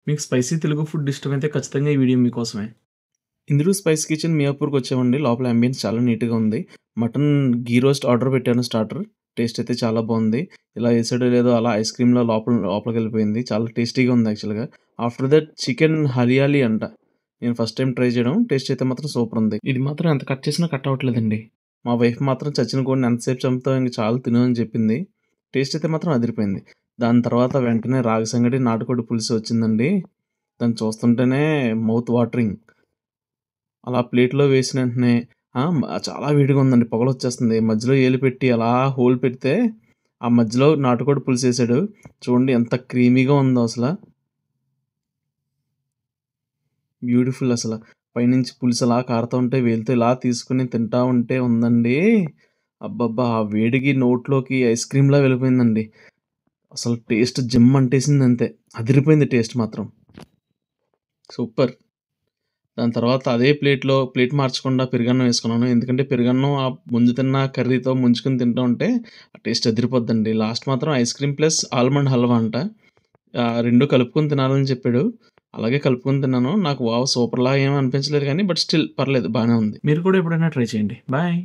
మీకు spicy Telugu food ఇష్టమైతే ఖచ్చితంగా ఈ వీడియో మీకోసమే. ఇంద్రు స్పైస్ కిచెన్ మియాపూర్‌కి వచ్చామండి. లోపల అంబియన్స్ చాలా నీట్‌గా ఉంది. మటన్ ఘీ రోస్ట్ ఆర్డర్ పెట్టాను స్టార్టర్. టేస్ట్ అయితే చాలా బావుంది. ఇలా ఏసాడో లేదో అలా ఐస్ క్రీమ్‌లో లోపలికెళ్ళిపోయింది. చాలా టేస్టీగా ఉంది యాక్చువల్‌గా. ఆఫ్టర్ దట్ చికెన్ హరియాలి అంట. నేను ఫస్ట్ టైమ్ ట్రై చేయడం. టేస్ట్ అయితే మాత్రం సూపర్ ఉంది. ఇది మాత్రం ఎంత కట్ చేసినా కట్ అవ్వట్లేదండి. మా వైఫ్ మాత్రం చచ్చిన కోడిని ఎంతసేపు చంపుతావు ఇంక చాలు తిను అని చెప్పింది. టేస్ట్ అయితే మాత్రం అదిరిపోయింది. దాని తర్వాత వెంటనే రాగి సంగటి, నాటుకోడి పులుసు వచ్చిందండి. దాన్ని చూస్తుంటేనే మౌత్ వాటరింగ్. అలా ప్లేట్‌లో వేసిన వెంటనే చాలా వేడిగా ఉందండి. పొగలొచ్చేస్తుంది. మధ్యలో ఏలు పెట్టి అలా హోల్ పెడితే, ఆ మధ్యలో నాటుకోడి పులుసేసాడు. చూడండి ఎంత క్రీమీగా ఉందో అసల. బ్యూటిఫుల్ అసల. పైనుంచి పులుసు అలా కారుతా ఉంటే వేలుతో ఇలా తీసుకొని తింటా ఉంటే ఉందండి. అబ్బబ్బా! ఆ వేడికి నోట్లోకి ఐస్ క్రీమ్‌లా వెళ్ళిపోయిందండి. అసలు టేస్ట్ జిమ్మంటేసిందంతే. అదిరిపోయింది టేస్ట్ మాత్రం. సూపర్. దాని తర్వాత అదే ప్లేట్ మార్చకుండా పెరుగన్నం ఏసుకున్నాను. ఎందుకంటే పెరుగన్నం ముందు తిన్న కర్రీతో ముంచుకొని తింటూ ఉంటే ఆ టేస్ట్ అదిరిపోద్దండి. లాస్ట్ మాత్రం ice cream plus almond halwa అంట. 2 కలుపుకొని తినాలని చెప్పాడు. అలాగే కలుపుకొని తిన్నాను. నాకు వావ్! సూపర్‌లా ఏమి అనిపించలేదు గానీ బట్ స్టిల్ పర్లేదు బానే ఉంది. మీరు కూడా ఎప్పుడైనా ట్రై చేయండి. బాయ్.